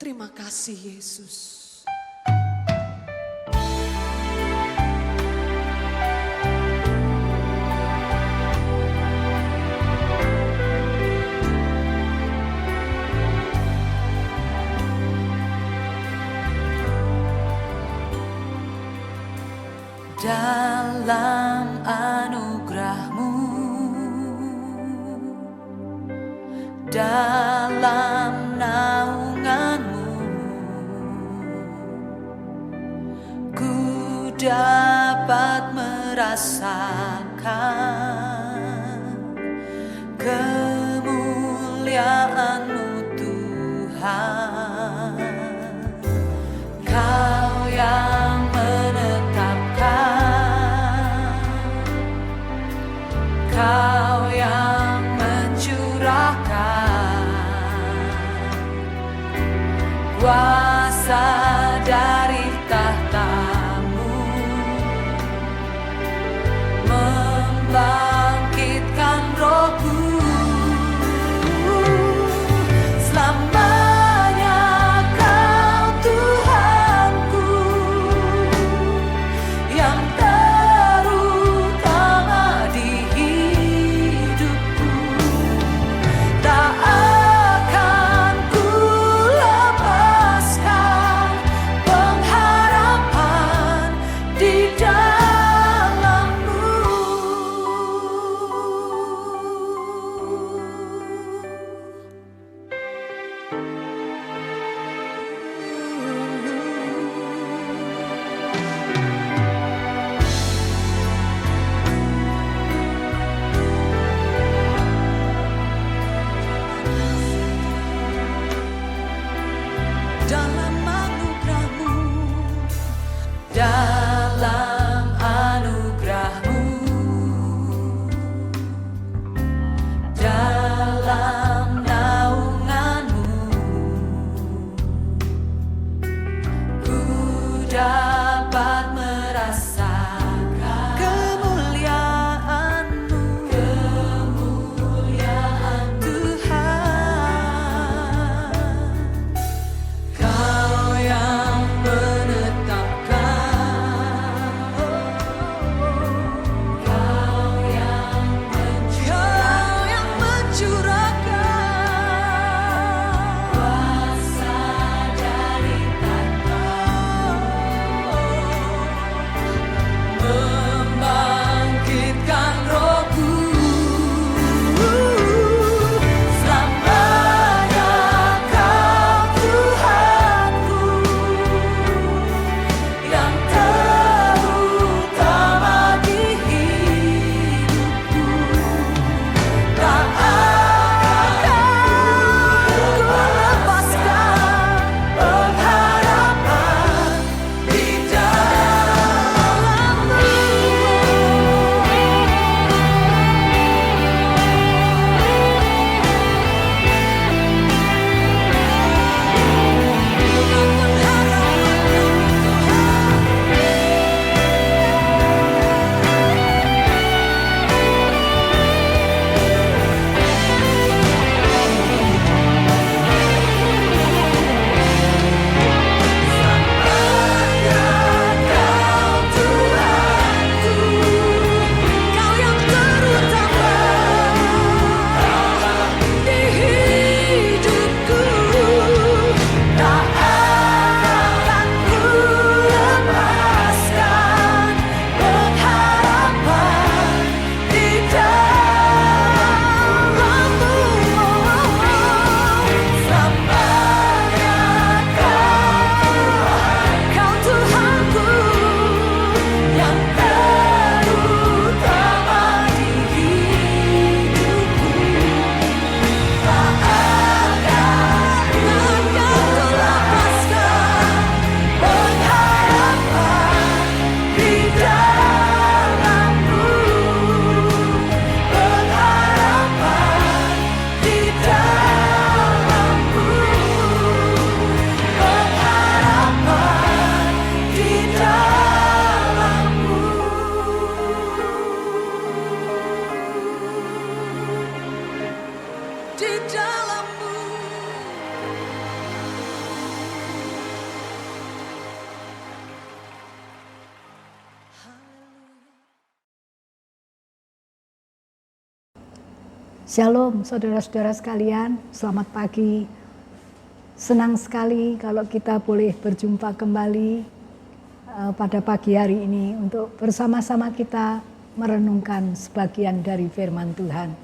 Terima kasih Yesus. Dalam anugerah-Mu, dalam naungan-Mu, ku dapat merasakan kemuliaan-Mu Tuhan. Kau yang Kau yang mencurahkan kuasa dari tahta-Mu, membangkitkan Roh-Ku. Selamanya Kau Tuhanku, yang terutama di hidupku. Tak akan ku lepaskan pengharapan di dalam-Mu. Dalam anugerah-Mu, dalam anugerah-Mu, dalam naungan-Mu, ku dapat merasakan kemuliaan-Mu, kemuliaan Tuhan. Kau yang menetapkan, Kau yang mencurahkan kuasa dari tahta-Mu, membangkitkan Roh-Ku. Selamanya Kau Tuhanku, yang terutama di hidupku. Tak akan ku lepaskan pengharapan di dalam-Mu. Kau yang terutama di hidupku. Tak akan ku lepaskan pengharapan di dalam-Mu. Selamanya Kau Tuhanku, yang terutama di hidupku. Tak akan ku lepaskan pengharapan di dalam-Mu, pengharapan di dalam-Mu, pengharapan di dalam-Mu. Di dalam-Mu. Shalom saudara-saudara sekalian, selamat pagi. Senang sekali kalau kita boleh berjumpa kembali pada pagi hari ini untuk bersama-sama kita merenungkan sebagian dari firman Tuhan.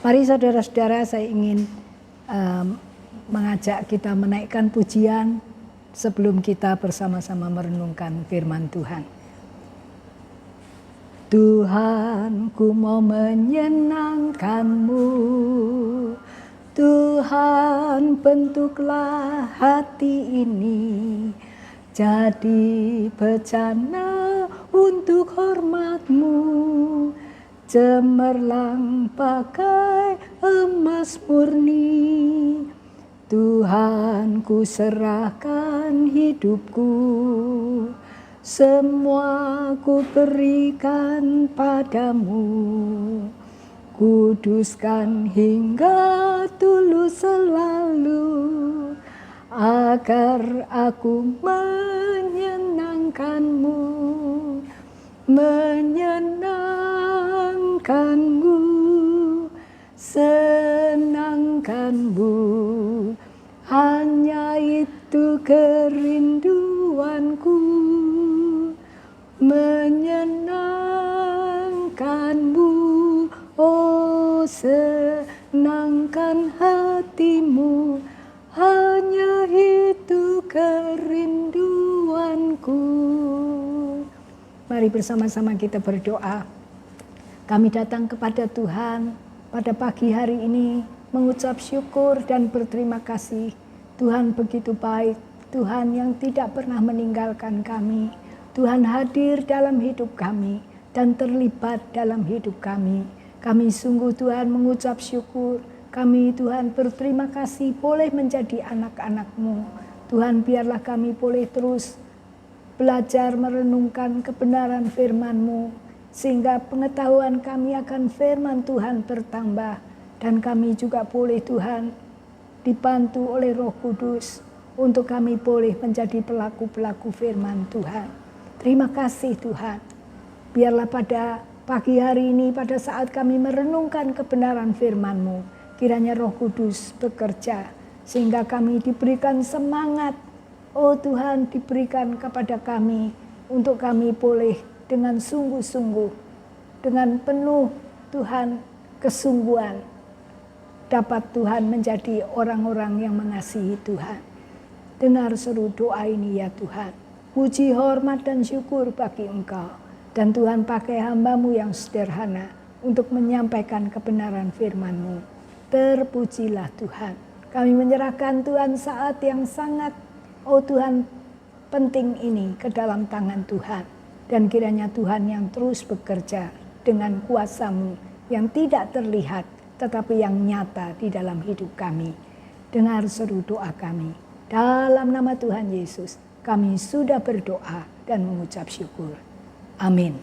Mari saudara-saudara, saya ingin mengajak kita menaikkan pujian sebelum kita bersama-sama merenungkan firman Tuhan. Tuhan, ku mau menyenangkan-Mu. Tuhan, bentuklah hati ini jadi bejana untuk hormat-Mu. Cemerlang bagai emas murni. Tuhan, ku serahkan hidupku. Semua ku berikan padamu, kuduskan hingga tulus selalu, agar aku menyenangkan-Mu, menyenangkan-Mu, senangkan-Mu. Hanya itu kerinduanku, menyenangkan-Mu, oh senangkan hatimu, hanya itu kerinduanku. Mari bersama-sama kita berdoa. Kami datang kepada Tuhan pada pagi hari ini mengucap syukur dan berterima kasih. Tuhan begitu baik, Tuhan yang tidak pernah meninggalkan kami. Tuhan hadir dalam hidup kami dan terlibat dalam hidup kami. Kami sungguh Tuhan mengucap syukur. Kami Tuhan berterima kasih boleh menjadi anak-anak-Mu. Tuhan, biarlah kami boleh terus belajar merenungkan kebenaran firman-Mu, sehingga pengetahuan kami akan firman Tuhan bertambah. Dan kami juga boleh Tuhan dibantu oleh Roh Kudus untuk kami boleh menjadi pelaku-pelaku firman Tuhan. Terima kasih Tuhan. Biarlah pada pagi hari ini, pada saat kami merenungkan kebenaran firman-Mu, kiranya Roh Kudus bekerja sehingga kami diberikan semangat. Oh Tuhan, diberikan kepada kami untuk kami boleh dengan sungguh-sungguh, dengan penuh Tuhan kesungguhan, dapat Tuhan menjadi orang-orang yang mengasihi Tuhan. Dengar seru doa ini ya Tuhan. Puji, hormat, dan syukur bagi Engkau. Dan Tuhan pakai hamba-Mu yang sederhana untuk menyampaikan kebenaran firman-Mu. Terpujilah Tuhan. Kami menyerahkan Tuhan saat yang sangat, oh Tuhan, penting ini ke dalam tangan Tuhan. Dan kiranya Tuhan yang terus bekerja dengan kuasa-Mu yang tidak terlihat, tetapi yang nyata di dalam hidup kami. Dengar seru doa kami. Dalam nama Tuhan Yesus, kami sudah berdoa dan mengucap syukur. Amin.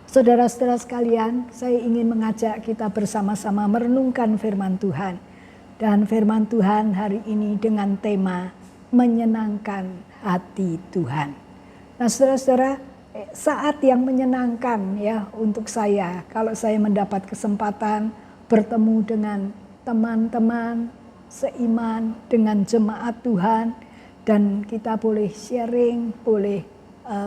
Saudara-saudara sekalian, saya ingin mengajak kita bersama-sama merenungkan firman Tuhan. Dan firman Tuhan hari ini dengan tema menyenangkan hati Tuhan. Nah saudara-saudara, saat yang menyenangkan ya untuk saya, kalau saya mendapat kesempatan bertemu dengan teman-teman seiman, dengan jemaat Tuhan, dan kita boleh sharing, boleh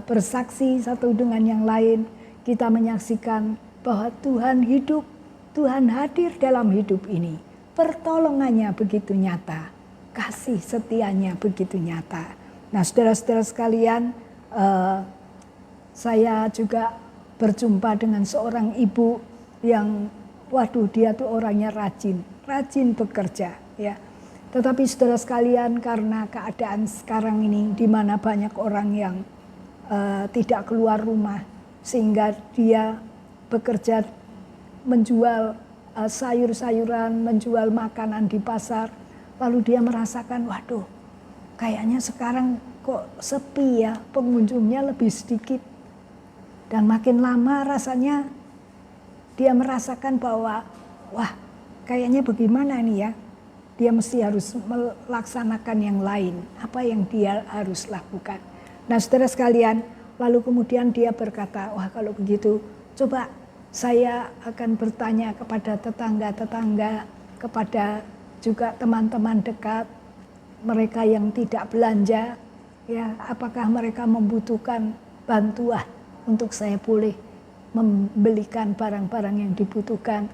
bersaksi satu dengan yang lain. Kita menyaksikan bahwa Tuhan hidup, Tuhan hadir dalam hidup ini. Pertolongannya begitu nyata, kasih setianya begitu nyata. Nah saudara-saudara sekalian, saya juga berjumpa dengan seorang ibu yang, waduh dia tuh orangnya rajin bekerja ya. Tetapi saudara sekalian, karena keadaan sekarang ini di mana banyak orang yang tidak keluar rumah, sehingga dia bekerja menjual sayur-sayuran, menjual makanan di pasar, lalu dia merasakan, waduh, kayaknya sekarang kok sepi ya, pengunjungnya lebih sedikit. Dan makin lama rasanya dia merasakan bahwa, wah, kayaknya bagaimana nih ya? Dia mesti harus melaksanakan yang lain, apa yang dia harus lakukan. Nah saudara sekalian, lalu kemudian dia berkata, wah kalau begitu coba saya akan bertanya kepada tetangga-tetangga, kepada juga teman-teman dekat, mereka yang tidak belanja, ya, apakah mereka membutuhkan bantuan untuk saya boleh membelikan barang-barang yang dibutuhkan.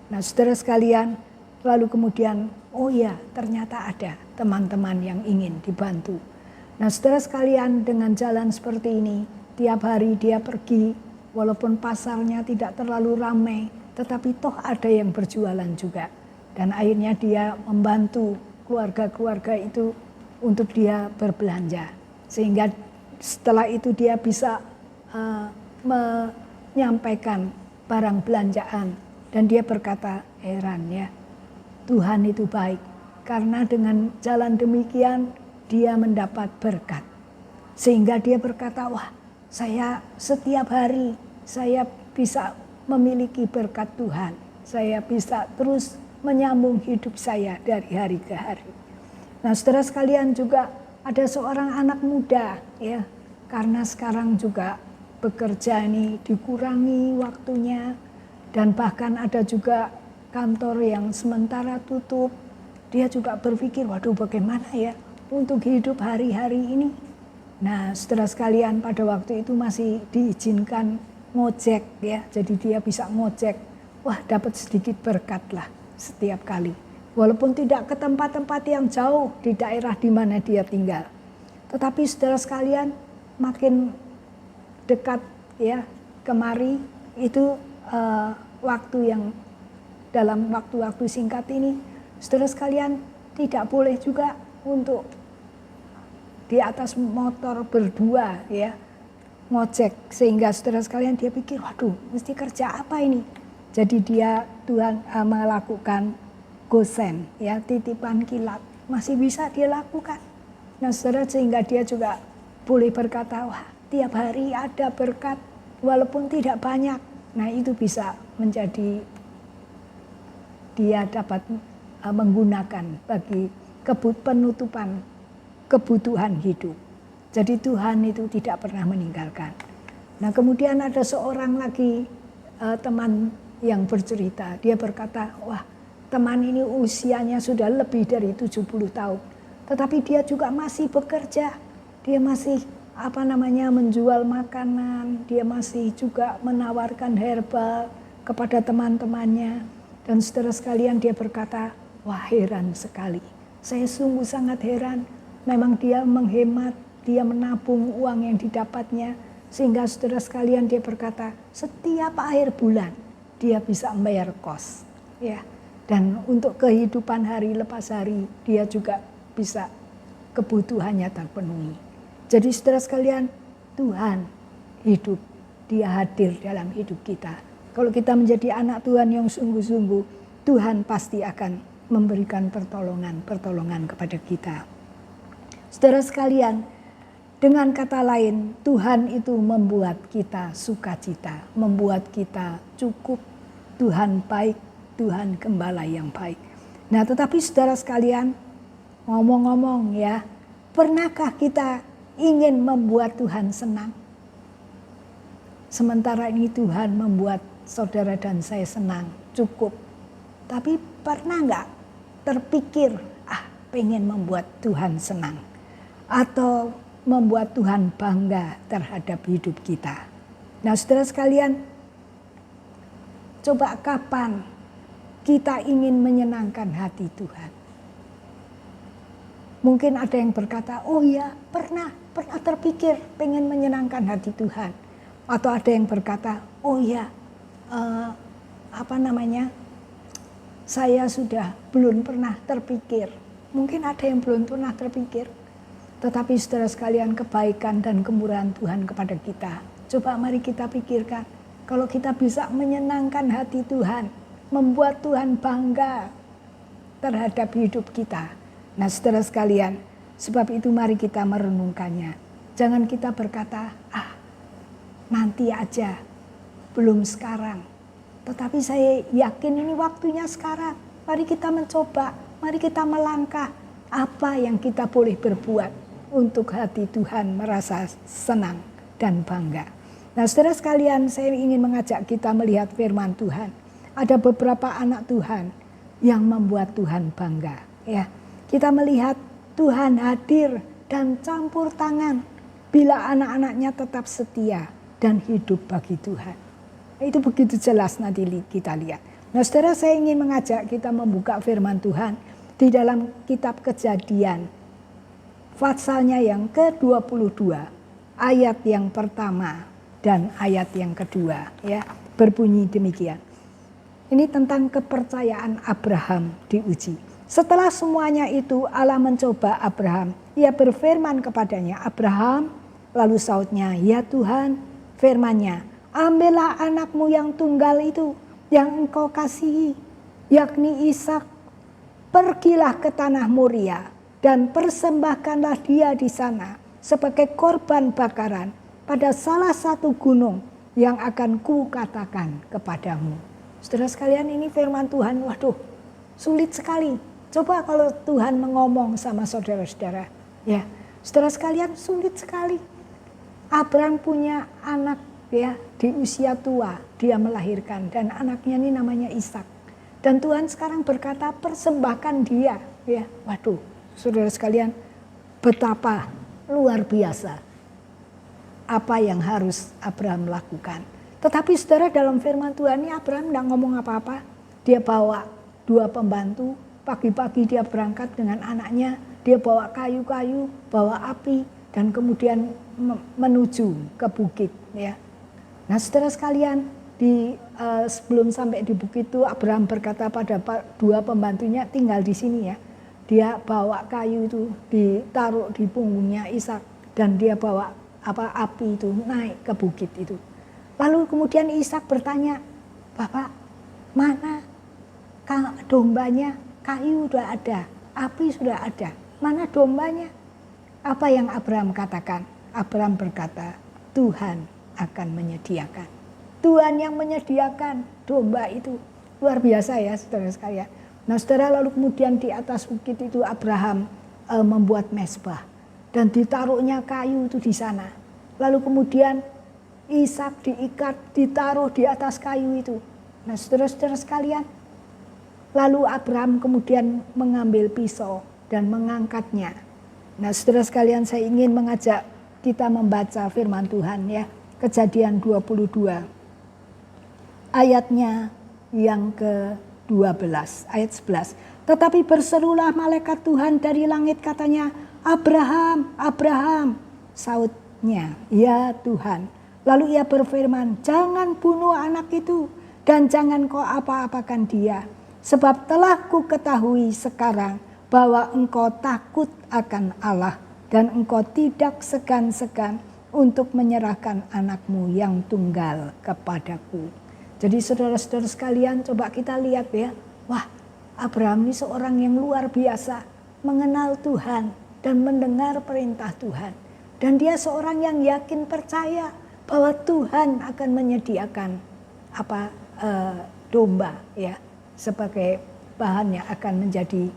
Nah, saudara sekalian, lalu kemudian, oh ya, ternyata ada teman-teman yang ingin dibantu. Nah, saudara sekalian, dengan jalan seperti ini, tiap hari dia pergi, walaupun pasarnya tidak terlalu ramai, tetapi toh ada yang berjualan juga. Dan akhirnya dia membantu keluarga-keluarga itu untuk dia berbelanja. Sehingga setelah itu dia bisa menyampaikan barang belanjaan. Dan dia berkata, heran ya, Tuhan itu baik. Karena dengan jalan demikian dia mendapat berkat. Sehingga dia berkata, wah, saya setiap hari saya bisa memiliki berkat Tuhan. Saya bisa terus menyambung hidup saya dari hari ke hari. Nah, saudara sekalian, juga ada seorang anak muda, ya, karena sekarang juga bekerja ini dikurangi waktunya, dan bahkan ada juga kantor yang sementara tutup. Dia juga berpikir, waduh, bagaimana ya untuk hidup hari-hari ini. Nah, saudara sekalian, pada waktu itu masih diizinkan ngojek, ya, jadi dia bisa ngojek. Wah, dapat sedikit berkat lah setiap kali. Walaupun tidak ke tempat-tempat yang jauh di daerah di mana dia tinggal. Tetapi saudara sekalian, makin dekat ya kemari itu waktu yang dalam waktu-waktu singkat ini, saudara sekalian, tidak boleh juga untuk di atas motor berdua ya ngojek, sehingga saudara sekalian dia pikir, waduh, mesti kerja apa ini? Jadi Tuhan melakukan gosen, ya, titipan kilat, masih bisa dia lakukan. Nah, saudara, sehingga dia juga boleh berkata, wah, tiap hari ada berkat, walaupun tidak banyak. Nah, itu bisa menjadi dia dapat menggunakan bagi penutupan kebutuhan hidup. Jadi Tuhan itu tidak pernah meninggalkan. Nah, kemudian ada seorang lagi teman yang bercerita, dia berkata, wah, teman ini usianya sudah lebih dari 70 tahun. Tetapi dia juga masih bekerja. Dia masih menjual makanan. Dia masih juga menawarkan herbal kepada teman-temannya. Dan saudara sekalian, dia berkata, wah, heran sekali. Saya sungguh sangat heran. Memang dia menghemat, dia menabung uang yang didapatnya. Sehingga saudara sekalian, dia berkata, setiap akhir bulan dia bisa membayar kos. Ya. Dan untuk kehidupan hari lepas hari, dia juga bisa kebutuhannya terpenuhi. Jadi saudara sekalian, Tuhan hidup, dia hadir dalam hidup kita. Kalau kita menjadi anak Tuhan yang sungguh-sungguh, Tuhan pasti akan memberikan pertolongan kepada kita. Saudara sekalian, dengan kata lain, Tuhan itu membuat kita sukacita, membuat kita cukup. Tuhan baik, Tuhan gembala yang baik. Nah, tetapi saudara sekalian, ngomong-ngomong ya, pernahkah kita ingin membuat Tuhan senang? Sementara ini Tuhan membuat saudara dan saya senang, cukup. Tapi pernah nggak terpikir, pengen membuat Tuhan senang? Atau membuat Tuhan bangga terhadap hidup kita? Nah, saudara sekalian, coba kapan kita ingin menyenangkan hati Tuhan? Mungkin ada yang berkata, oh ya, pernah terpikir pengen menyenangkan hati Tuhan. Atau ada yang berkata, oh ya, saya sudah belum pernah terpikir. Mungkin ada yang belum pernah terpikir. Tetapi saudara sekalian, kebaikan dan kemurahan Tuhan kepada kita, coba mari kita pikirkan, kalau kita bisa menyenangkan hati Tuhan, membuat Tuhan bangga terhadap hidup kita. Nah, saudara sekalian, sebab itu mari kita merenungkannya. Jangan kita berkata, nanti aja, belum sekarang. Tetapi saya yakin ini waktunya sekarang. Mari kita mencoba, mari kita melangkah. Apa yang kita boleh berbuat untuk hati Tuhan merasa senang dan bangga. Nah, saudara sekalian, saya ingin mengajak kita melihat firman Tuhan. Ada beberapa anak Tuhan yang membuat Tuhan bangga. Ya, kita melihat Tuhan hadir dan campur tangan bila anak-anaknya tetap setia dan hidup bagi Tuhan. Itu begitu jelas nanti kita lihat. Nah, saudara, saya ingin mengajak kita membuka firman Tuhan di dalam kitab Kejadian, pasalnya yang ke-22, ayat yang pertama dan ayat yang kedua, ya, berbunyi demikian. Ini tentang kepercayaan Abraham diuji. Setelah semuanya itu Allah mencoba Abraham. Ia berfirman kepadanya, Abraham, lalu sautnya, ya Tuhan, firman-Nya, ambillah anakmu yang tunggal itu, yang engkau kasihi, yakni Ishak. Pergilah ke tanah Moria dan persembahkanlah dia di sana sebagai korban bakaran pada salah satu gunung yang akan kukatakan kepadamu. Saudara sekalian, ini firman Tuhan, waduh, sulit sekali. Coba kalau Tuhan mengomong sama saudara-saudara, ya, saudara sekalian, sulit sekali. Abraham punya anak, ya, di usia tua dia melahirkan, dan anaknya ini namanya Ishak. Dan Tuhan sekarang berkata persembahkan dia, ya, waduh, saudara sekalian, betapa luar biasa apa yang harus Abraham lakukan. Tetapi saudara, dalam firman Tuhan ini Abraham tidak ngomong apa-apa. Dia bawa 2 pembantu, pagi-pagi dia berangkat dengan anaknya, dia bawa kayu-kayu, bawa api, dan kemudian menuju ke bukit. Ya. Nah, saudara sekalian, sebelum sampai di bukit itu Abraham berkata pada 2 pembantunya, tinggal di sini ya. Dia bawa kayu itu ditaruh di punggungnya Ishak, dan dia bawa api itu naik ke bukit itu. Lalu kemudian Ishak bertanya, Bapak, mana dombanya? Kayu sudah ada, api sudah ada, mana dombanya? Apa yang Abraham katakan? Abraham berkata, Tuhan akan menyediakan. Tuhan yang menyediakan domba itu. Luar biasa ya saudara sekalian. Nah, saudara, lalu kemudian di atas bukit itu Abraham membuat mezbah dan ditaruhnya kayu itu di sana. Lalu kemudian Ishak diikat, ditaruh di atas kayu itu. Nah, saudara-saudara sekalian, lalu Abraham kemudian mengambil pisau dan mengangkatnya. Nah, saudara sekalian, saya ingin mengajak kita membaca firman Tuhan ya. Kejadian 22 ayatnya yang ke-12, ayat 11. Tetapi berserulah malaikat Tuhan dari langit, katanya, Abraham, Abraham. Sautnya, ya Tuhan. Lalu ia berfirman, jangan bunuh anak itu dan jangan kau apa-apakan dia. Sebab telah ku ketahui sekarang bahwa engkau takut akan Allah dan engkau tidak segan-segan untuk menyerahkan anakmu yang tunggal kepadaku. Jadi saudara-saudara sekalian, coba kita lihat ya. Wah, Abraham ini seorang yang luar biasa, mengenal Tuhan dan mendengar perintah Tuhan. Dan dia seorang yang yakin percaya bahwa Tuhan akan menyediakan domba ya sebagai bahan yang akan menjadi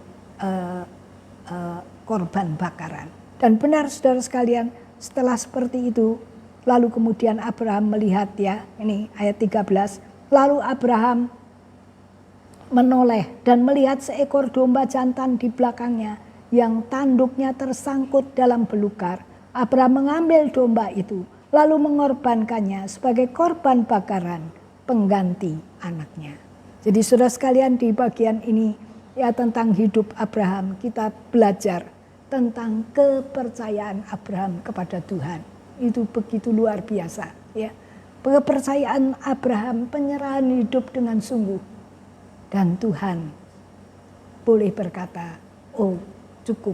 korban bakaran. Dan benar saudara sekalian, setelah seperti itu, lalu kemudian Abraham melihat ya, ini ayat 13, lalu Abraham menoleh dan melihat seekor domba jantan di belakangnya yang tanduknya tersangkut dalam belukar. Abraham mengambil domba itu, lalu mengorbankannya sebagai korban bakaran pengganti anaknya. Jadi saudara sekalian, di bagian ini ya tentang hidup Abraham, kita belajar tentang kepercayaan Abraham kepada Tuhan. Itu begitu luar biasa ya. Kepercayaan Abraham, penyerahan hidup dengan sungguh. Dan Tuhan boleh berkata, oh cukup.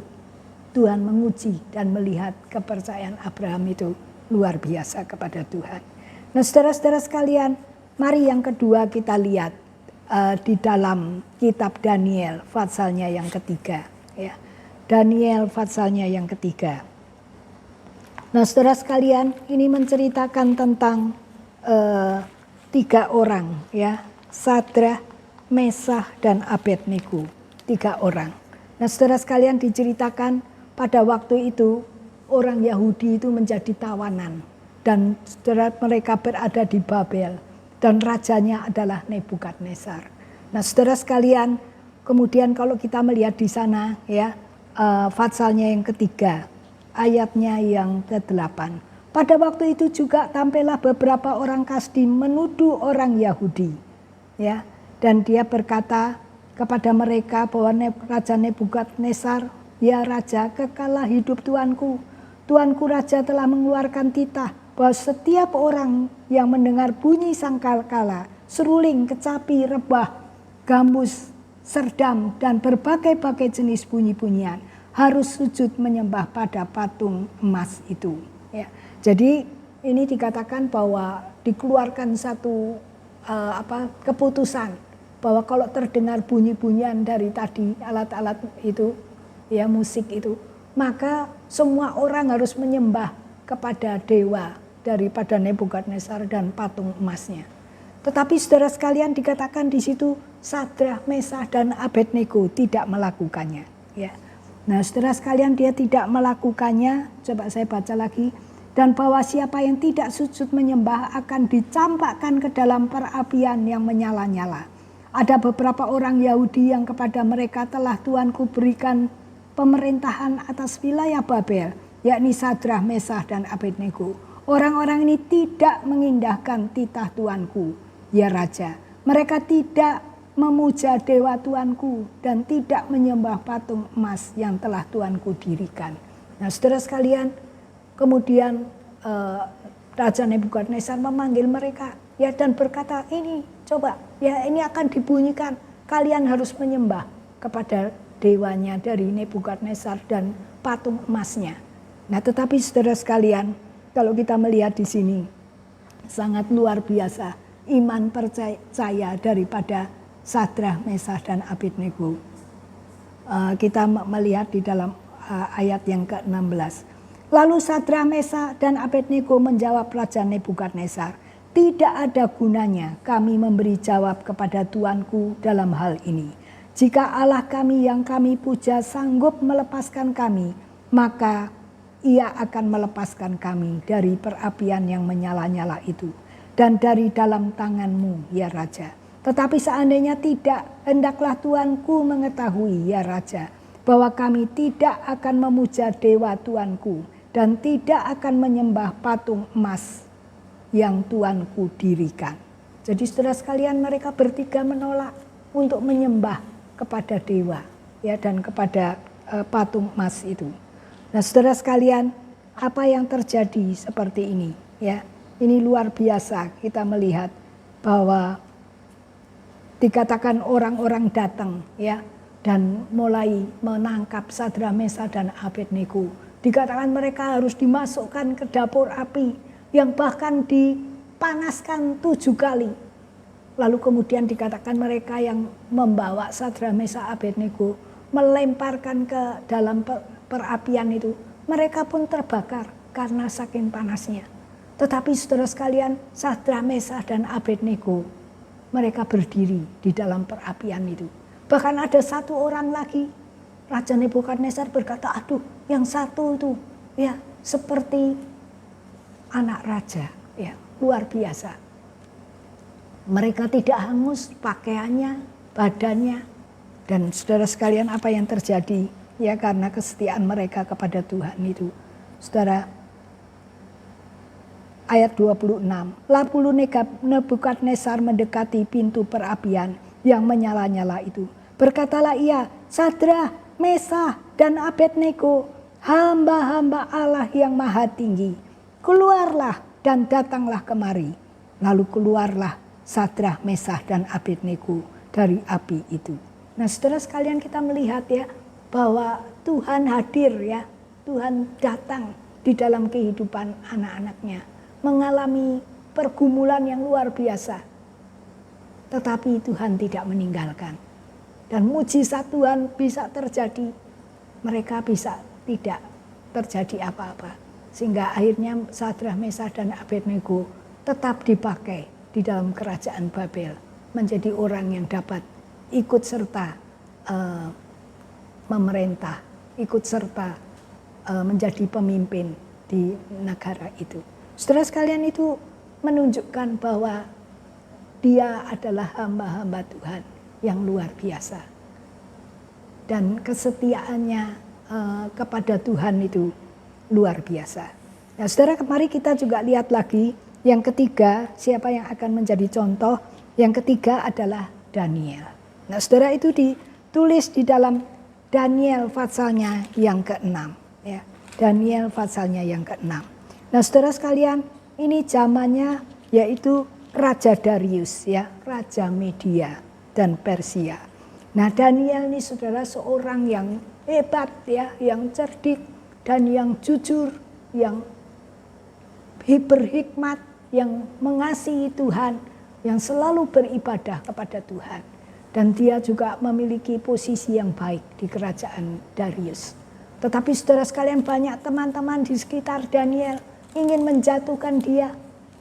Tuhan menguji dan melihat kepercayaan Abraham itu luar biasa kepada Tuhan. Nah saudara-saudara sekalian, mari yang kedua kita lihat di dalam kitab Daniel pasalnya yang ketiga. Ya. Daniel pasalnya yang ketiga. Nah saudara sekalian, ini menceritakan tentang 3 orang ya, Sadrah, Mesah dan Abednego, 3 orang. Nah saudara sekalian, diceritakan pada waktu itu orang Yahudi itu menjadi tawanan Dan saudara, mereka berada di Babel dan rajanya adalah Nebukadnezar. Nah, saudara sekalian, kemudian kalau kita melihat di sana ya, Fatsalnya yang ketiga, ayatnya yang ke-8. Pada waktu itu juga tampillah beberapa orang Kasdim menuduh orang Yahudi, ya, dan dia berkata kepada mereka bahwa Raja Nebukadnezar, ya Raja, kekalah hidup Tuanku. Tuanku Raja telah mengeluarkan titah bahwa setiap orang yang mendengar bunyi sangkakala, seruling, kecapi, rebah, gambus, serdam, dan berbagai-bagai jenis bunyi-bunyian harus sujud menyembah pada patung emas itu. Ya. Jadi ini dikatakan bahwa dikeluarkan satu keputusan bahwa kalau terdengar bunyi-bunyian dari tadi alat-alat itu, ya musik itu, maka semua orang harus menyembah kepada dewa daripada Nebukadnezar dan patung emasnya. Tetapi saudara sekalian, dikatakan di situ Sadrah, Mesah, dan Abednego tidak melakukannya. Ya. Nah, saudara sekalian, dia tidak melakukannya. Coba saya baca lagi. Dan bahwa siapa yang tidak sujud menyembah akan dicampakkan ke dalam perapian yang menyala-nyala. Ada beberapa orang Yahudi yang kepada mereka telah Tuanku berikan pemerintahan atas wilayah Babel, yakni Sadrah, Mesah, dan Abednego. Orang-orang ini tidak mengindahkan titah Tuanku, ya Raja. Mereka tidak memuja dewa Tuanku dan tidak menyembah patung emas yang telah Tuanku dirikan. Nah, saudara sekalian, kemudian Raja Nebukadnezar memanggil mereka, ya, dan berkata, ini coba, ya, ini akan dibunyikan, kalian harus menyembah kepada dewanya dari Nebukadnezar dan patung emasnya. Nah, tetapi saudara sekalian, kalau kita melihat di sini sangat luar biasa iman percaya daripada Sadrah, Mesah, dan Abednego. Kita melihat di dalam ayat yang ke-16. Lalu Sadrah, Mesah, dan Abednego menjawab Raja Nebukadnezar, tidak ada gunanya kami memberi jawab kepada Tuanku dalam hal ini. Jika Allah kami yang kami puja sanggup melepaskan kami, maka Ia akan melepaskan kami dari perapian yang menyala-nyala itu dan dari dalam tanganmu, ya Raja. Tetapi seandainya tidak, hendaklah Tuanku mengetahui, ya Raja, bahwa kami tidak akan memuja dewa Tuanku dan tidak akan menyembah patung emas yang Tuanku dirikan. Jadi saudara sekalian, mereka bertiga menolak untuk menyembah kepada dewa, ya, dan kepada patung emas itu. Nah, saudara sekalian, apa yang terjadi seperti ini, ya? Ini luar biasa kita melihat bahwa dikatakan orang-orang datang, ya, dan mulai menangkap Sadrah, Mesah, dan Abednego. Dikatakan mereka harus dimasukkan ke dapur api yang bahkan dipanaskan 7 kali. Lalu kemudian dikatakan mereka yang membawa Sadrah, Mesah, Abednego melemparkan ke dalam perapian itu. Mereka pun terbakar karena saking panasnya. Tetapi saudara sekalian, Sadrah, Mesah, dan Abednego, mereka berdiri di dalam perapian itu. Bahkan ada satu orang lagi, Raja Nebukadnezar berkata, aduh, yang satu itu, ya, seperti anak raja, ya, luar biasa. Mereka tidak hangus pakaiannya, badannya, dan saudara sekalian, apa yang terjadi, ya, karena kesetiaan mereka kepada Tuhan itu. Saudara, ayat 26. Lalu Nebukadnezar mendekati pintu perapian yang menyala-nyala itu. Berkatalah ia, Sadrah, Mesah, dan Abednego, hamba-hamba Allah yang maha tinggi, keluarlah dan datanglah kemari. Lalu keluarlah Sadrah, Mesah, dan Abednego dari api itu. Nah, saudara sekalian, kita melihat, ya, bahwa Tuhan hadir, ya, Tuhan datang di dalam kehidupan anak-anaknya, mengalami pergumulan yang luar biasa. Tetapi Tuhan tidak meninggalkan. Dan mujizat Tuhan bisa terjadi. Mereka bisa tidak terjadi apa-apa. Sehingga akhirnya Sadrah, Mesah, dan Abednego tetap dipakai di dalam kerajaan Babel. Menjadi orang yang dapat ikut serta memerintah. Ikut serta menjadi pemimpin di negara itu. Saudara sekalian, itu menunjukkan bahwa dia adalah hamba-hamba Tuhan yang luar biasa. Dan kesetiaannya kepada Tuhan itu luar biasa. Nah, saudara, mari kita juga lihat lagi yang ketiga, siapa yang akan menjadi contoh. Yang ketiga adalah Daniel. Nah, saudara, itu ditulis di dalam Daniel pasalnya yang ke-6. Ya. Daniel pasalnya yang ke-6. Nah, saudara sekalian, ini zamannya yaitu Raja Darius, ya, Raja Media dan Persia. Nah, Daniel ini saudara seorang yang hebat, ya, yang cerdik dan yang jujur, yang berhikmat, yang mengasihi Tuhan, yang selalu beribadah kepada Tuhan. Dan dia juga memiliki posisi yang baik di kerajaan Darius. Tetapi saudara sekalian, banyak teman-teman di sekitar Daniel ingin menjatuhkan dia.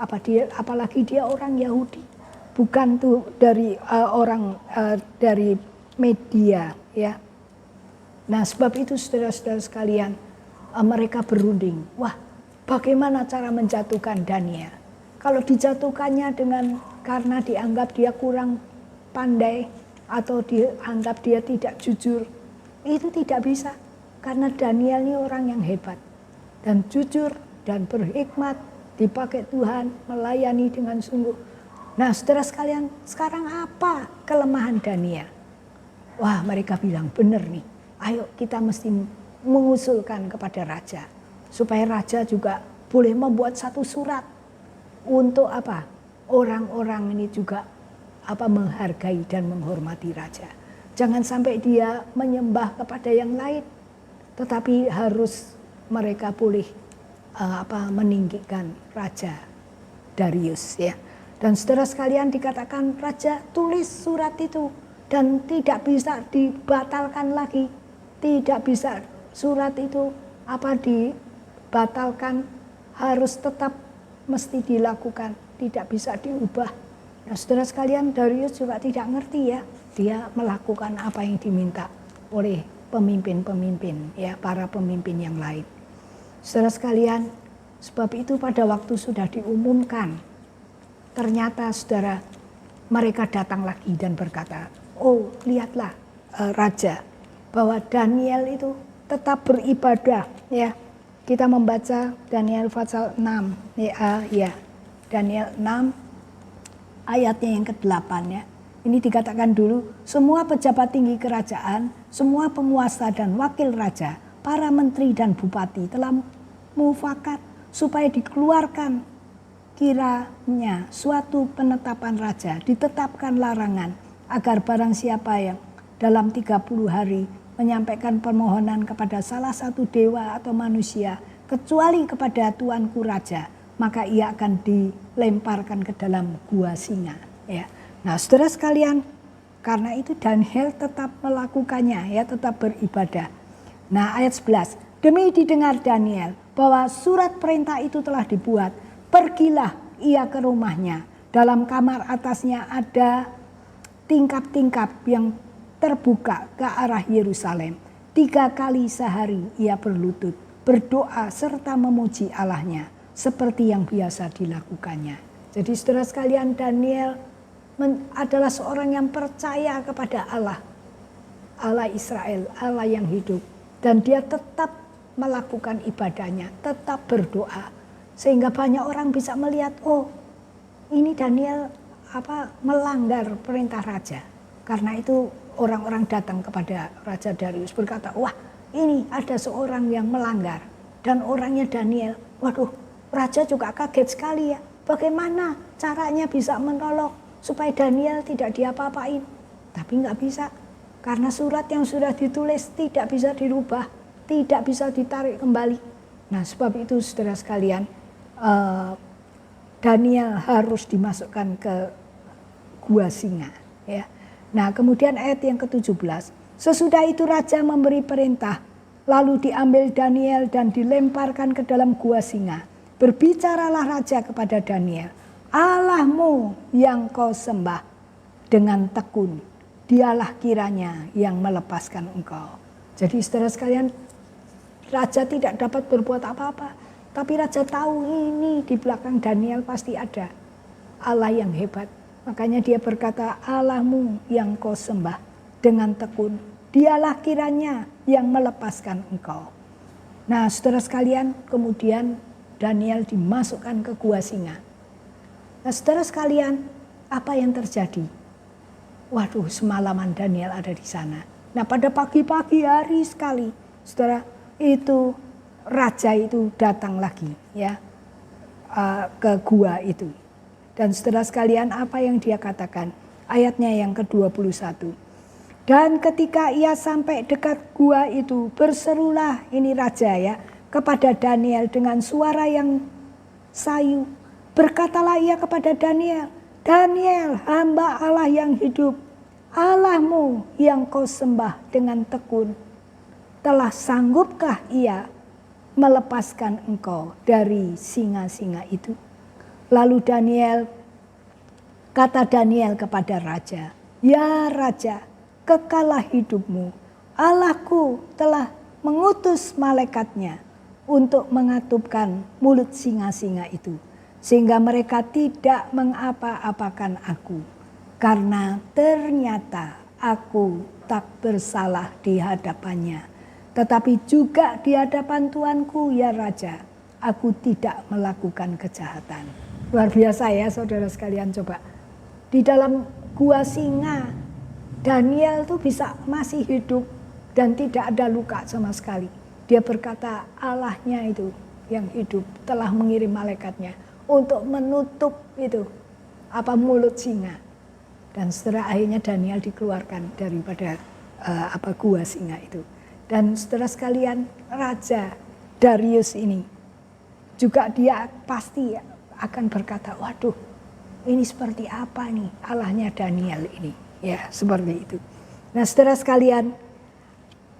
Apalagi dia orang Yahudi, bukan tuh dari dari Media, ya. Nah, sebab itu saudara-saudara sekalian, mereka berunding. Wah, bagaimana cara menjatuhkan Daniel? Kalau dijatuhkannya karena dianggap dia kurang pandai atau dianggap dia tidak jujur, itu tidak bisa. Karena Daniel ini orang yang hebat dan jujur dan berhikmat, dipakai Tuhan, melayani dengan sungguh. Nah, saudara sekalian, sekarang apa kelemahan Daniel? Wah, mereka bilang, benar nih, ayo kita mesti mengusulkan kepada raja. Supaya raja juga boleh membuat satu surat. Untuk apa? Orang-orang ini juga menghargai dan menghormati raja. Jangan sampai dia menyembah kepada yang lain. Tetapi harus mereka boleh meninggikan Raja Darius, ya. Dan saudara sekalian, dikatakan raja tulis surat itu dan tidak bisa dibatalkan lagi. Tidak bisa surat itu dibatalkan, harus tetap mesti dilakukan, tidak bisa diubah. Nah, saudara sekalian, Darius juga tidak ngerti, ya. Dia melakukan apa yang diminta oleh pemimpin-pemimpin, ya, para pemimpin yang lain. Saudara sekalian, sebab itu pada waktu sudah diumumkan, ternyata saudara, mereka datang lagi dan berkata, oh lihatlah raja, bahwa Daniel itu tetap beribadah, ya. Kita membaca Daniel pasal 6, ya, Daniel 6 ayatnya yang ke-8, ya. Ini dikatakan dulu, semua pejabat tinggi kerajaan, semua penguasa dan wakil raja, para menteri dan bupati telah mufakat supaya dikeluarkan kiranya suatu penetapan raja, ditetapkan larangan agar barang siapa yang dalam 30 hari menyampaikan permohonan kepada salah satu dewa atau manusia, kecuali kepada tuanku raja, maka ia akan dilemparkan ke dalam gua singa, ya. Nah, saudara sekalian, karena itu Daniel tetap melakukannya, ya, tetap beribadah. Nah, ayat 11, demi didengar Daniel bahwa surat perintah itu telah dibuat, pergilah ia ke rumahnya. Dalam kamar atasnya ada tingkap-tingkap yang terbuka ke arah Yerusalem. 3 kali sehari ia berlutut, berdoa serta memuji Allahnya, seperti yang biasa dilakukannya. Jadi saudara sekalian, Daniel adalah seorang yang percaya kepada Allah, Allah Israel, Allah yang hidup. Dan dia tetap melakukan ibadahnya, tetap berdoa. Sehingga banyak orang bisa melihat, oh ini Daniel melanggar perintah raja. Karena itu orang-orang datang kepada Raja Darius berkata, wah ini ada seorang yang melanggar. Dan orangnya Daniel, waduh, raja juga kaget sekali, ya. Bagaimana caranya bisa menolong supaya Daniel tidak diapa-apain. Tapi nggak bisa. Karena surat yang sudah ditulis tidak bisa dirubah, tidak bisa ditarik kembali. Nah, sebab itu saudara sekalian, Daniel harus dimasukkan ke gua singa, ya. Nah, kemudian ayat yang ke-17, sesudah itu raja memberi perintah, lalu diambil Daniel dan dilemparkan ke dalam gua singa. Berbicaralah raja kepada Daniel, Allahmu yang kau sembah dengan tekun, dialah kiranya yang melepaskan engkau. Jadi saudara sekalian, raja tidak dapat berbuat apa-apa. Tapi raja tahu ini di belakang Daniel pasti ada Allah yang hebat. Makanya dia berkata, Allahmu yang kau sembah dengan tekun, dialah kiranya yang melepaskan engkau. Nah saudara sekalian, kemudian Daniel dimasukkan ke gua singa. Nah saudara sekalian, apa yang terjadi? Waduh, semalaman Daniel ada di sana. Nah pada pagi-pagi hari sekali, saudara, itu raja itu datang lagi ya ke gua itu. Dan saudara sekalian, apa yang dia katakan? Ayatnya yang ke-21. Dan ketika ia sampai dekat gua itu, berserulah ini raja ya, kepada Daniel dengan suara yang sayu. Berkatalah ia kepada Daniel, Daniel, hamba Allah yang hidup, Allahmu yang kau sembah dengan tekun, telah sanggupkah ia melepaskan engkau dari singa-singa itu? Lalu kata Daniel kepada raja, ya raja, kekalah hidupmu, Allahku telah mengutus malaikatnya untuk mengatupkan mulut singa-singa itu, sehingga mereka tidak mengapa-apakan aku, karena ternyata aku tak bersalah di hadapannya, tetapi juga di hadapan Tuanku ya raja, aku tidak melakukan kejahatan. Luar biasa ya saudara sekalian, coba. Di dalam gua singa, Daniel tuh bisa masih hidup dan tidak ada luka sama sekali. Dia berkata Allahnya itu yang hidup telah mengirim malaikatnya untuk menutup itu mulut singa. Dan setelah akhirnya Daniel dikeluarkan daripada gua singa itu. Dan saudara sekalian, Raja Darius ini juga dia pasti akan berkata, waduh ini seperti apa nih Allahnya Daniel ini. Ya seperti itu. Nah saudara sekalian,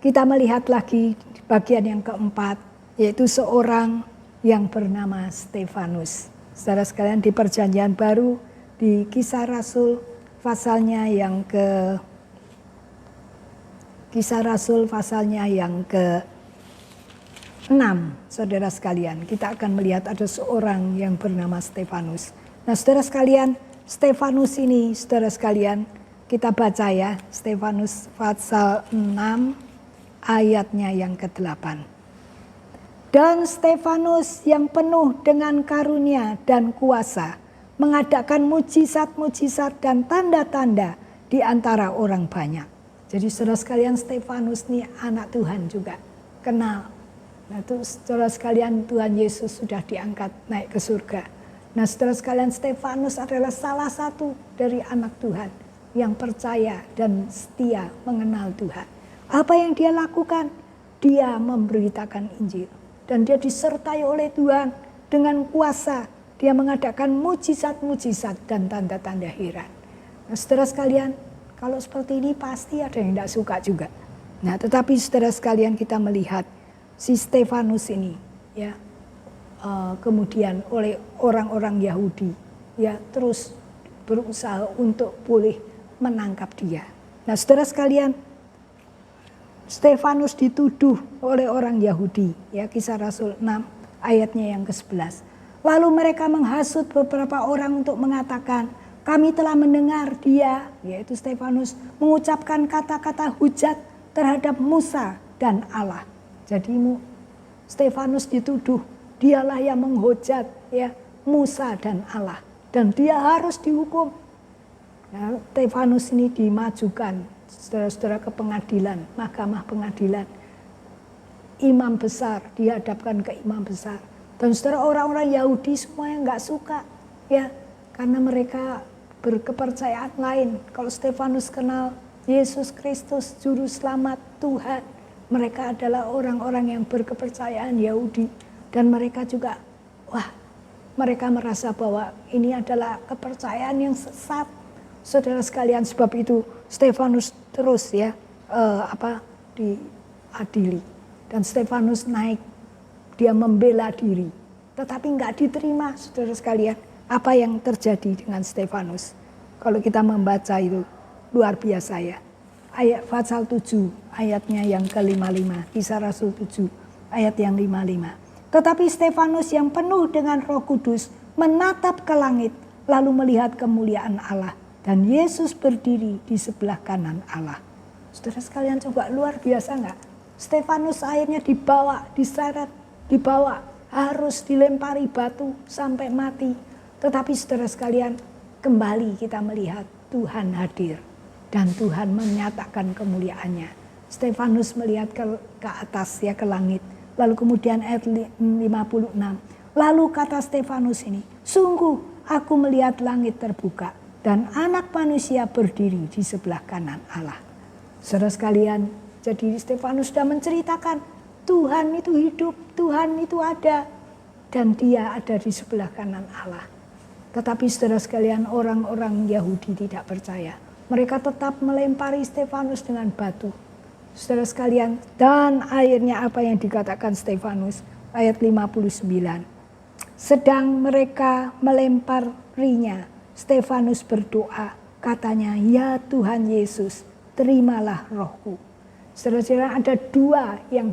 kita melihat lagi bagian yang keempat, yaitu seorang yang bernama Stefanus. Saudara sekalian, di perjanjian baru, di Kisah Rasul pasalnya yang ke-6, saudara sekalian, kita akan melihat ada seorang yang bernama Stefanus. Nah saudara sekalian, Stefanus ini, saudara sekalian, kita baca ya, Stefanus pasal 6 ayatnya yang ke-8. Dan Stefanus yang penuh dengan karunia dan kuasa mengadakan mujizat-mujizat dan tanda-tanda di antara orang banyak. Jadi saudara sekalian, Stefanus ini anak Tuhan juga, kenal. Nah itu saudara sekalian, Tuhan Yesus sudah diangkat naik ke surga. Nah saudara sekalian, Stefanus adalah salah satu dari anak Tuhan yang percaya dan setia mengenal Tuhan. Apa yang dia lakukan? Dia memberitakan Injil. Dan dia disertai oleh Tuhan dengan kuasa. Dia mengadakan mujizat-mujizat dan tanda-tanda heran. Nah saudara sekalian, kalau seperti ini pasti ada yang tidak suka juga. Nah tetapi saudara sekalian, kita melihat si Stefanus ini ya kemudian oleh orang-orang Yahudi ya terus berusaha untuk boleh menangkap dia. Nah saudara sekalian, Stefanus dituduh oleh orang Yahudi ya, Kisah Rasul 6 ayatnya yang ke-11. Lalu mereka menghasut beberapa orang untuk mengatakan, kami telah mendengar dia, yaitu Stefanus, mengucapkan kata-kata hujat terhadap Musa dan Allah. Jadi Stefanus dituduh dialah yang menghujat ya Musa dan Allah, dan dia harus dihukum. Nah, Stefanus ini dimajukan saudara-saudara ke pengadilan, mahkamah pengadilan. Imam besar dihadapkan ke imam besar. Dan saudara, orang-orang Yahudi semuanya nggak suka ya, karena mereka berkepercayaan lain. Kalau Stefanus kenal Yesus Kristus juru selamat Tuhan, mereka adalah orang-orang yang berkepercayaan Yahudi. Dan mereka juga, mereka merasa bahwa ini adalah kepercayaan yang sesat. Saudara sekalian, sebab itu Stefanus terus ya diadili. Dan Stefanus naik, dia membela diri. Tetapi nggak diterima, saudara sekalian. Apa yang terjadi dengan Stefanus? Kalau kita membaca itu luar biasa ya. Ayat pasal 7 ayatnya yang ke-55, Kisah Rasul 7 ayat yang 55. Tetapi Stefanus yang penuh dengan Roh Kudus menatap ke langit lalu melihat kemuliaan Allah dan Yesus berdiri di sebelah kanan Allah. Saudara sekalian, coba, luar biasa enggak? Stefanus akhirnya dibawa, diseret, dibawa, harus dilempari batu sampai mati. Tetapi saudara sekalian, kembali kita melihat Tuhan hadir dan Tuhan menyatakan kemuliaannya. Stefanus melihat ke atas, ya, ke langit. Lalu kemudian ayat 56. Lalu kata Stefanus ini, sungguh aku melihat langit terbuka dan anak manusia berdiri di sebelah kanan Allah. Saudara sekalian, jadi Stefanus sudah menceritakan Tuhan itu hidup, Tuhan itu ada, dan dia ada di sebelah kanan Allah. Tetapi saudara sekalian, orang-orang Yahudi tidak percaya. Mereka tetap melempari Stefanus dengan batu. Saudara sekalian, dan akhirnya apa yang dikatakan Stefanus, ayat 59. Sedang mereka melemparinya, Stefanus berdoa, katanya, ya Tuhan Yesus, terimalah rohku. Saudara-saudara, ada dua yang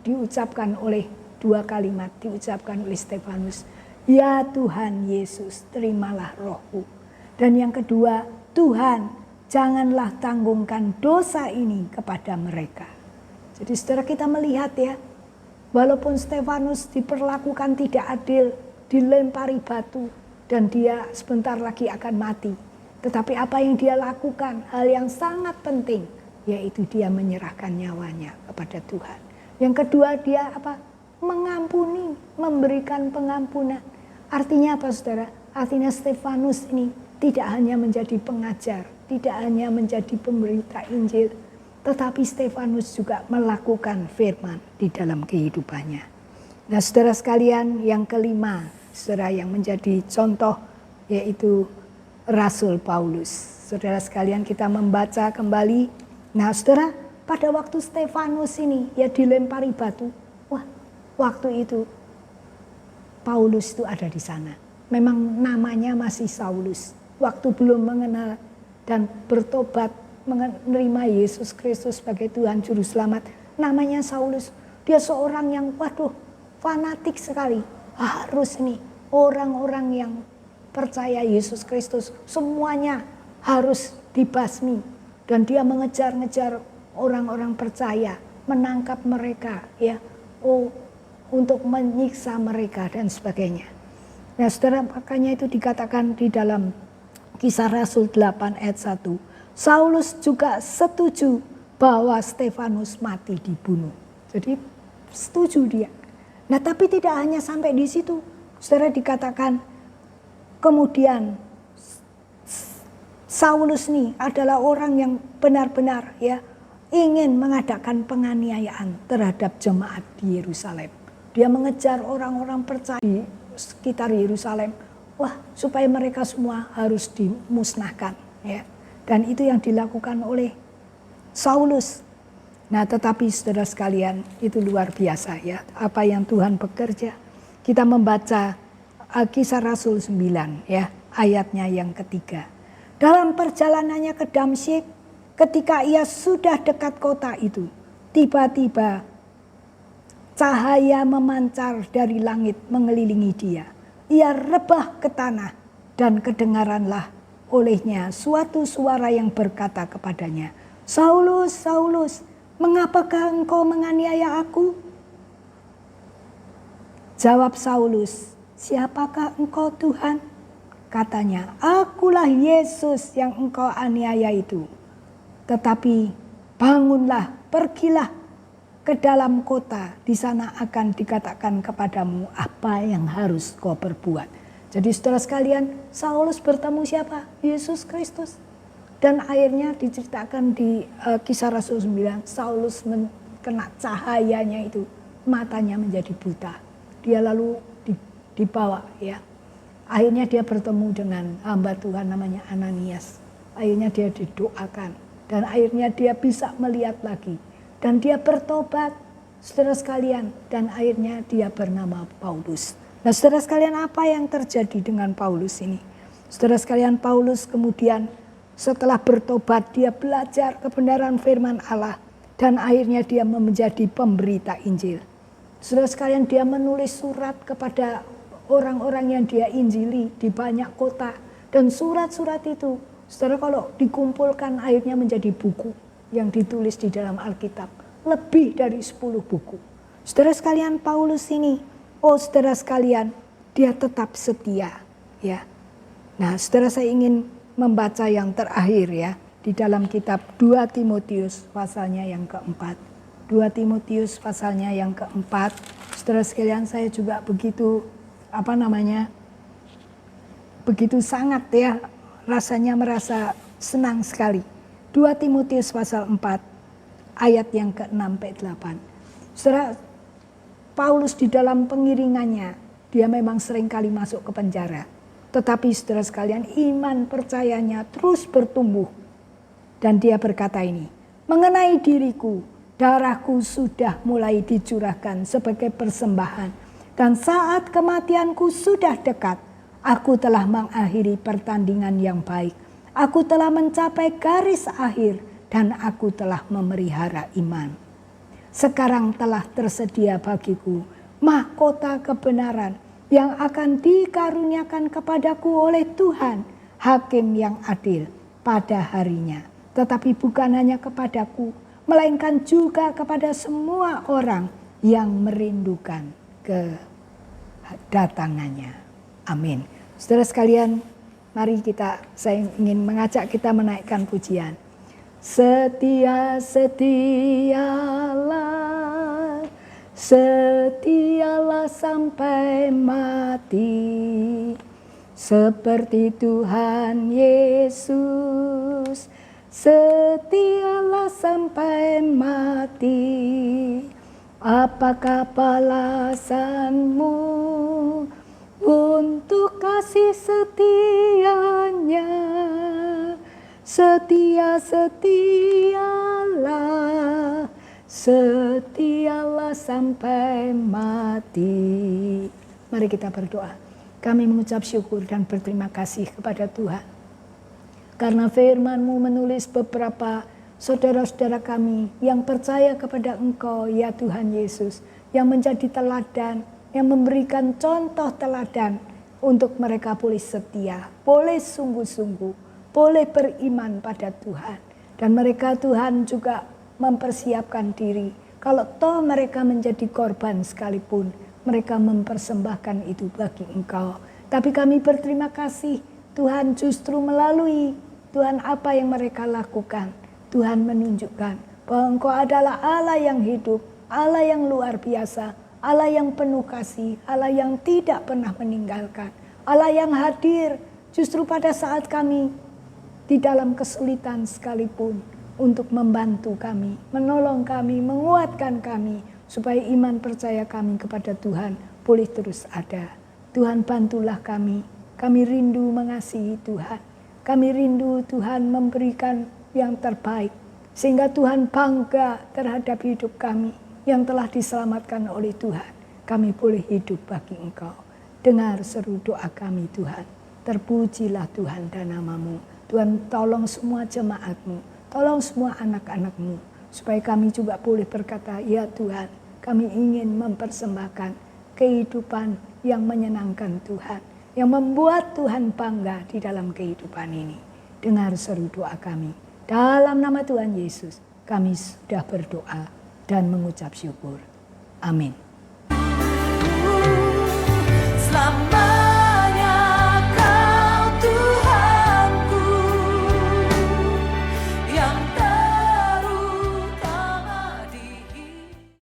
diucapkan oleh, dua kalimat diucapkan oleh Stefanus. Ya Tuhan Yesus, terimalah rohku. Dan yang kedua, Tuhan, janganlah tanggungkan dosa ini kepada mereka. Jadi saudara, kita melihat, ya, walaupun Stefanus diperlakukan tidak adil, dilempari batu, dan dia sebentar lagi akan mati. Tetapi apa yang dia lakukan, hal yang sangat penting, yaitu dia menyerahkan nyawanya kepada Tuhan. Yang kedua, dia apa? Mengampuni, memberikan pengampunan. Artinya apa, saudara? Artinya Stefanus ini tidak hanya menjadi pengajar, tidak hanya menjadi pemberita Injil, tetapi Stefanus juga melakukan firman di dalam kehidupannya. Nah, saudara sekalian, yang kelima, saudara, yang menjadi contoh, yaitu Rasul Paulus. Saudara sekalian, kita membaca kembali. Nah, saudara, pada waktu Stefanus ini, ya, dilempari batu, wah, waktu itu Paulus itu ada di sana. Memang namanya masih Saulus. Waktu belum mengenal dan bertobat, menerima Yesus Kristus sebagai Tuhan Juru Selamat, namanya Saulus. Dia seorang yang, waduh, fanatik sekali. Harus nih, orang-orang yang percaya Yesus Kristus, semuanya harus dibasmi. Dan dia mengejar-ngejar orang-orang percaya, menangkap mereka, ya, untuk menyiksa mereka dan sebagainya. Nah, saudara, makanya itu dikatakan di dalam Kisah Rasul 8 ayat 1. Saulus juga setuju bahwa Stefanus mati dibunuh. Jadi setuju dia. Nah, tapi tidak hanya sampai di situ. Saudara, dikatakan kemudian Saulus nih adalah orang yang benar-benar, ya, ingin mengadakan penganiayaan terhadap jemaat di Yerusalem. Dia mengejar orang-orang percaya di sekitar Yerusalem. Wah, supaya mereka semua harus dimusnahkan, ya. Dan itu yang dilakukan oleh Saulus. Nah, tetapi saudara sekalian, itu luar biasa, ya, apa yang Tuhan bekerja. Kita membaca Kisah Rasul 9, ya, ayatnya yang ketiga. Dalam perjalanannya ke Damsyik, ketika ia sudah dekat kota itu, tiba-tiba cahaya memancar dari langit mengelilingi dia. Ia rebah ke tanah dan kedengaranlah olehnya suatu suara yang berkata kepadanya, Saulus, Saulus, mengapakah engkau menganiaya aku? Jawab Saulus, siapakah engkau Tuhan? Katanya, akulah Yesus yang engkau aniaya itu. Tetapi bangunlah, pergilah ke dalam kota, di sana akan dikatakan kepadamu apa yang harus kau perbuat. Jadi saudara sekalian, Saulus bertemu siapa? Yesus Kristus. Dan akhirnya diceritakan di Kisah Rasul 9, Saulus kena cahayanya itu, matanya menjadi buta. Dia lalu dibawa, ya. Akhirnya dia bertemu dengan hamba Tuhan namanya Ananias. Akhirnya dia didoakan dan akhirnya dia bisa melihat lagi. Dan dia bertobat, saudara sekalian, dan akhirnya dia bernama Paulus. Nah, saudara sekalian, apa yang terjadi dengan Paulus ini? Saudara sekalian, Paulus kemudian setelah bertobat, dia belajar kebenaran firman Allah, dan akhirnya dia menjadi pemberita Injil. Saudara sekalian, dia menulis surat kepada orang-orang yang dia injili di banyak kota. Dan surat-surat itu, saudara, kalau dikumpulkan akhirnya menjadi buku yang ditulis di dalam Alkitab. Lebih dari 10 buku. Saudara sekalian, Paulus ini, saudara sekalian, dia tetap setia. Ya. Nah, saudara, saya ingin membaca yang terakhir ya, di dalam kitab 2 Timotius pasalnya yang keempat. 2 Timotius pasalnya yang keempat. Saudara sekalian, saya juga begitu begitu sangat ya rasanya merasa senang sekali. 2 Timotius pasal 4 ayat yang ke-6-8. Saudara, Paulus di dalam pengiringannya, dia memang seringkali masuk ke penjara. Tetapi saudara sekalian, iman percayanya terus bertumbuh. Dan dia berkata ini, mengenai diriku, darahku sudah mulai dicurahkan sebagai persembahan. Dan saat kematianku sudah dekat, aku telah mengakhiri pertandingan yang baik. Aku telah mencapai garis akhir dan aku telah memelihara iman. Sekarang telah tersedia bagiku mahkota kebenaran yang akan dikaruniakan kepadaku oleh Tuhan, hakim yang adil pada harinya. Tetapi bukan hanya kepadaku, melainkan juga kepada semua orang yang merindukan kedatangannya. Amin. Saudara sekalian, mari saya ingin mengajak kita menaikkan pujian. Setia, setialah, setialah sampai mati, seperti Tuhan Yesus. Setialah sampai mati, apakah balasanmu untuk kasih setianya? Setia, setialah, setialah sampai mati. Mari kita berdoa. Kami mengucap syukur dan berterima kasih kepada Tuhan. Karena firman-Mu menulis beberapa saudara-saudara kami yang percaya kepada Engkau, ya Tuhan Yesus. Yang menjadi teladan, yang memberikan contoh teladan untuk mereka boleh setia, boleh sungguh-sungguh, boleh beriman pada Tuhan. Dan mereka Tuhan juga mempersiapkan diri. Kalau toh mereka menjadi korban sekalipun, mereka mempersembahkan itu bagi Engkau. Tapi kami berterima kasih, Tuhan justru melalui Tuhan apa yang mereka lakukan. Tuhan menunjukkan bahwa Engkau adalah Allah yang hidup, Allah yang luar biasa, Allah yang penuh kasih, Allah yang tidak pernah meninggalkan, Allah yang hadir justru pada saat kami di dalam kesulitan sekalipun untuk membantu kami, menolong kami, menguatkan kami supaya iman percaya kami kepada Tuhan boleh terus ada. Tuhan bantulah kami rindu mengasihi Tuhan, kami rindu Tuhan memberikan yang terbaik sehingga Tuhan bangga terhadap hidup kami yang telah diselamatkan oleh Tuhan. Kami boleh hidup bagi Engkau. Dengar seru doa kami Tuhan, terpujilah Tuhan dan nama-Mu. Tuhan, tolong semua jemaat-Mu, tolong semua anak-anak-Mu, supaya kami juga boleh berkata, ya Tuhan, kami ingin mempersembahkan kehidupan yang menyenangkan Tuhan, yang membuat Tuhan bangga di dalam kehidupan ini. Dengar seru doa kami. Dalam nama Tuhan Yesus, kami sudah berdoa dan mengucap syukur. Amin. Selamat